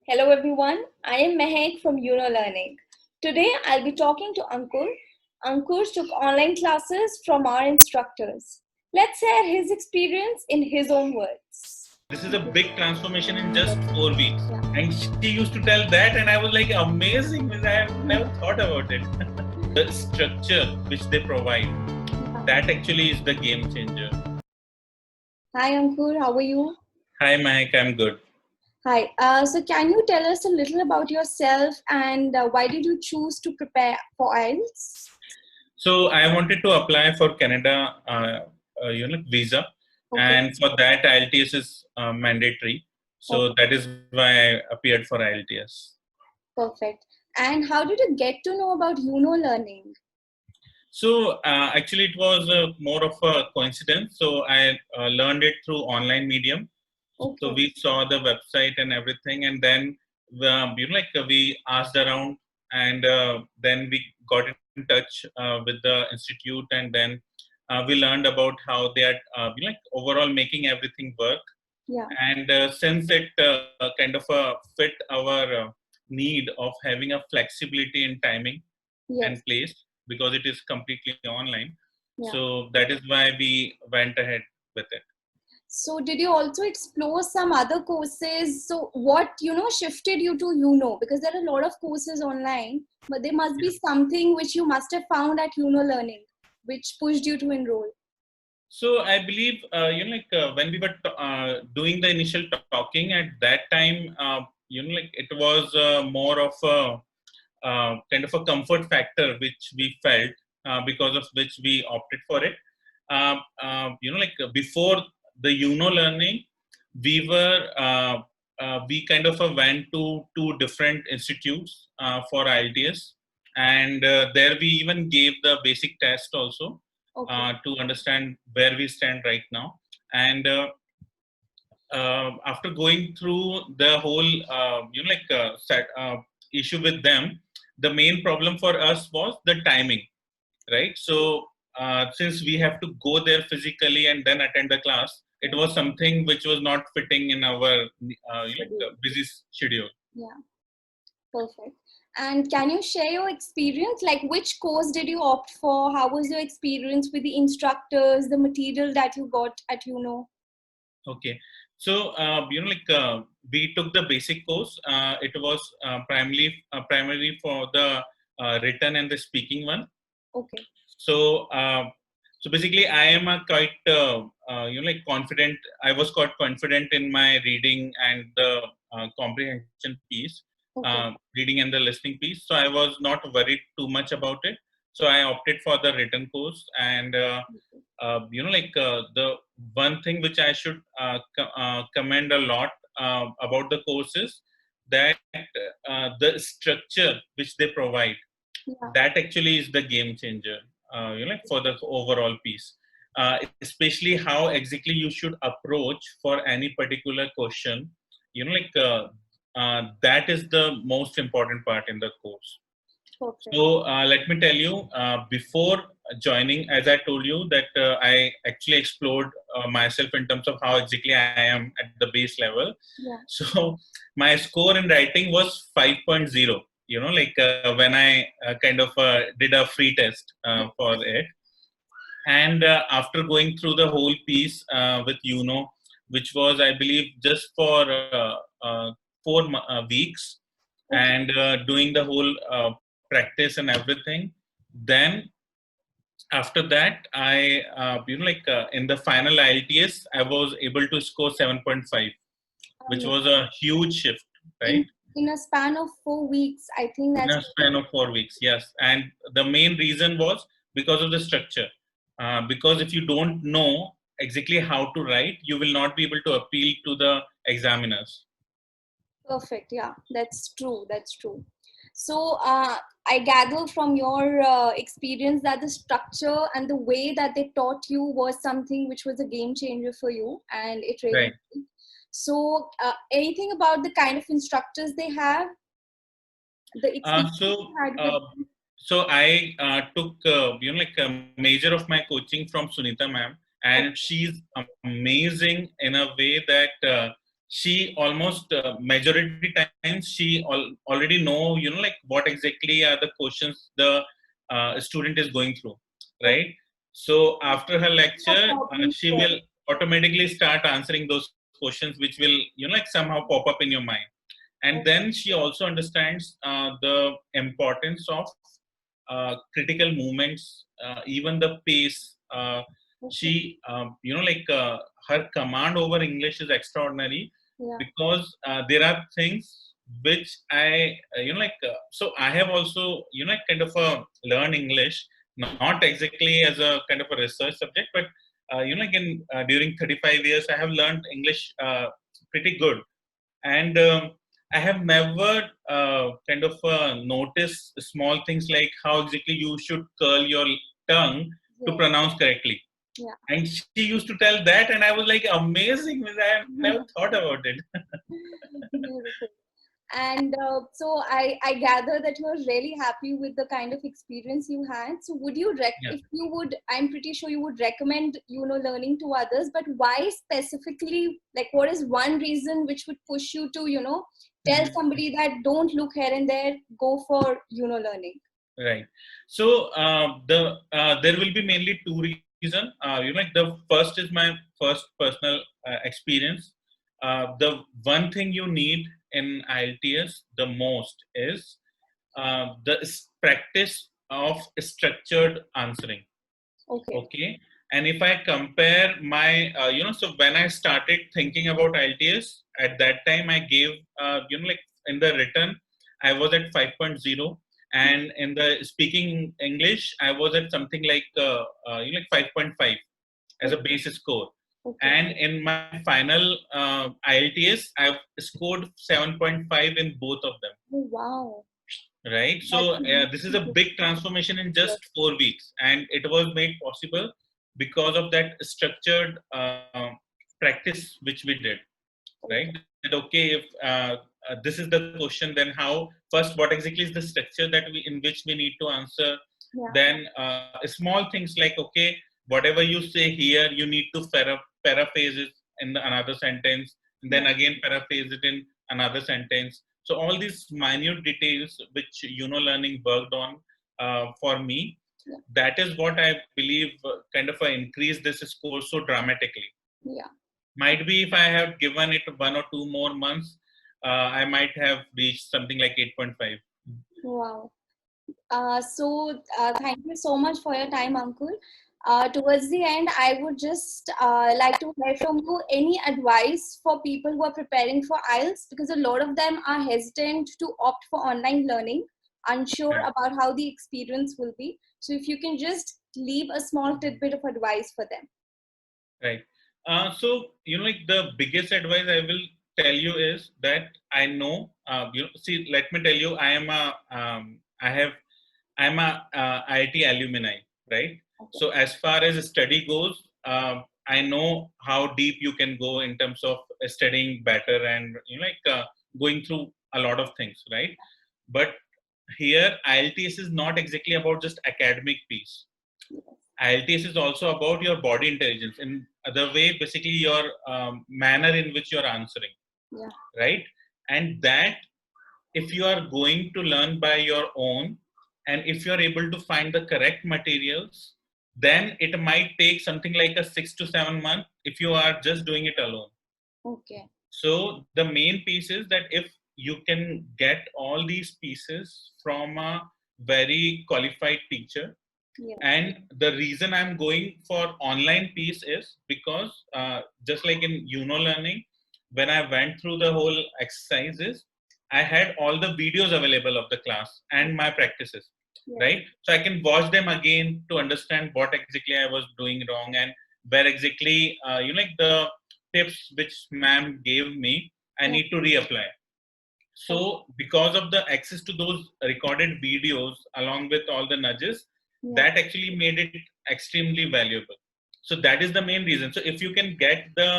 Hello everyone, I am Mehek from Yuno Learning. Today I'll be talking to Ankur. Ankur took online classes from our instructors. Let's hear his experience in his own words. This is a big transformation in just 4 weeks. Yeah. And she used to tell that, and I was like, amazing, because I have never thought about it. The structure which they provide, that actually is the game changer. Hi Ankur, how are you? Hi, Mike, I'm good. Hi, so can you tell us a little about yourself and why did you choose to prepare for IELTS? So I wanted to apply for Canada, visa, Okay, and for that IELTS is mandatory. So okay, that is why I appeared for IELTS. perfect. And how did you get to know about Yuno Learning? So actually, it was more of a coincidence. So I learned it through online medium. So Okay, we saw the website and everything, and then we asked around, and then we got in touch with the institute, and then we learned about how they are overall making everything work. yeah, And since it kind of fit our need of having a flexibility in timing and yes, place, because it is completely online. yeah. So that is why we went ahead with it. So did you also explore some other courses? So what, shifted you to Because there are a lot of courses online, but there must be something which you must have found at Learning, which pushed you to enroll. So I believe when we were doing the initial talking at that time, it was more of a kind of a comfort factor which we felt, because of which we opted for it. Before the learning, we kind of went to two different institutes for IELTS, and there we even gave the basic test also, Okay. to understand where we stand right now. And after going through the whole issue with them, the main problem for us was the timing, right? So since we have to go there physically and then attend the class, it was something which was not fitting in our busy schedule. Yeah, perfect. And can you share your experience? Like which course did you opt for? How was your experience with the instructors, the material that you got at Okay. So, we took the basic course. It was primarily for the written and the speaking one. Okay. So, so basically, I am a quite confident. I was quite confident in my reading and the comprehension piece, Okay. reading and the listening piece. So I was not worried too much about it. So I opted for the written course, and the one thing which I should commend a lot about the course is that the structure which they provide, Yeah. that actually is the game changer, for the overall piece. Especially how exactly you should approach for any particular question, that is the most important part in the course. Perfect. So let me tell you, before joining, as I told you, that I actually explored myself in terms of how exactly I am at the base level. Yeah. So my score in writing was 5.0. When I kind of did a free test for it, and after going through the whole piece with which was, I believe, just for 4 weeks, Okay. and doing the whole practice and everything, then after that I in the final IELTS I was able to score 7.5, which Yeah. was a huge shift, right? in in a span of 4 weeks, I think In that's a span of 4 weeks, yes. And the main reason was because of the structure. Because if you don't know exactly how to write, you will not be able to appeal to the examiners. perfect. Yeah, that's true. That's true. So I gather from your experience that the structure and the way that they taught you was something which was a game changer for you, and it really. Right. So anything about the kind of instructors they have, the Uh, experience so, you had with uh, them? so I took a major of my coaching from Sunita ma'am, and she's amazing in a way that she almost majority times she already know, like what exactly are the questions the student is going through, Okay. right? So after her No lecture, problem. she will automatically start answering those questions, which will, like somehow pop up in your mind. And Okay. then she also understands the importance of critical movements, even the pace. Okay. She, like her command over English is extraordinary, Yeah. because there are things which I, so I have also, kind of learn English, not exactly as a kind of a research subject, but, again, during 35 years, I have learned English pretty good. And I have never kind of noticed small things like how exactly you should curl your tongue to Yeah. pronounce correctly. Yeah. And she used to tell that, and I was like, amazing, I have never thought about it. Beautiful. And so I gather that you are really happy with the kind of experience you had. So would you Yeah. if you would, I'm pretty sure you would recommend, learning to others, but why specifically, like what is one reason which would push you to, tell Mhm. somebody that don't look here and there, go for, learning? Right. So there will be mainly two reasons. Like the first is my first personal experience. The one thing you need in IELTS the most is the practice of structured answering. Okay. Okay. And if I compare my, so when I started thinking about IELTS, at that time I gave, like in the written, I was at 5.0. And in the speaking English, I was at something like, like 5.5 as a Okay. basic score. Okay. And in my final IELTS, I've scored 7.5 in both of them, Oh, wow. right? So That's this is a big transformation in just yes. 4 weeks, and it was made possible because of that structured practice which we did, right? Okay. That okay, if this is the question, then how, first what exactly is the structure that we in which we need to answer. Yeah. Then small things like, okay, whatever you say here, you need to paraphrase it in another sentence, and Yeah. then again paraphrase it in another sentence. So all these minute details which Learning worked on for me, Yeah. that is what I believe kind of increased this score so dramatically. Yeah. Might be if I have given it 1 or 2 more months, I might have reached something like 8.5. Wow. Thank you so much for your time, Ankur. Towards the end, I would just like to hear from you any advice for people who are preparing for IELTS, because a lot of them are hesitant to opt for online learning, unsure Right. about how the experience will be. So if you can just leave a small tidbit of advice for them. Right. So, like the biggest advice I will tell you is that I know, see, let me tell you, I'm a IIT alumni, right? Okay. So as far as study goes, I know how deep you can go in terms of studying better, and, going through a lot of things, right? But here, IELTS is not exactly about just academic piece. Yes. IELTS is also about your body intelligence. In other way, basically your manner in which you are answering, Yeah. right? And that, if you are going to learn by your own, and if you are able to find the correct materials, then it might take something like a 6 to 7 months if you are just doing it alone. Okay. So the main piece is that if you can get all these pieces from a very qualified teacher, Yes. and the reason I'm going for online piece is because just like in Learning, when I went through the whole exercises, I had all the videos available of the class and my practices, Yes. right? So I can watch them again to understand what exactly I was doing wrong, and where exactly, like the tips which ma'am gave me, I Yeah. need to reapply. Okay. So because of the access to those recorded videos along with all the nudges, Yeah. that actually made it extremely valuable. So that is the main reason. So if you can get the,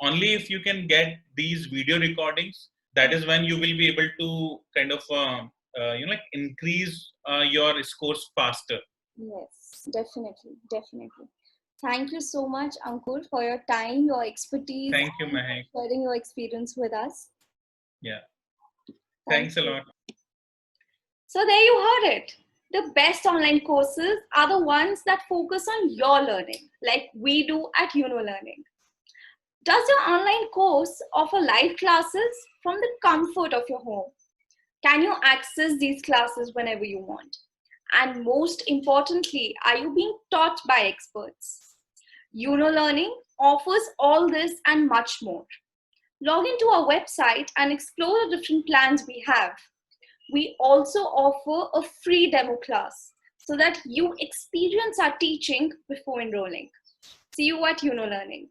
only if you can get these video recordings, that is when you will be able to kind of like increase your scores faster. Yes. Definitely. Definitely. Thank you so much, Ankur, for your time, your expertise, Thank you, and Mahek. sharing your experience with us. Yeah. Thank Thanks a you. lot. So there you heard it. The best online courses are the ones that focus on your learning, like we do at Yuno Learning. Does your online course offer live classes from the comfort of your home? Can you access these classes whenever you want? And most importantly, are you being taught by experts? Yuno Learning offers all this and much more. Log into our website and explore the different plans we have. We also offer a free demo class so that you experience our teaching before enrolling. See you at Yuno Learning.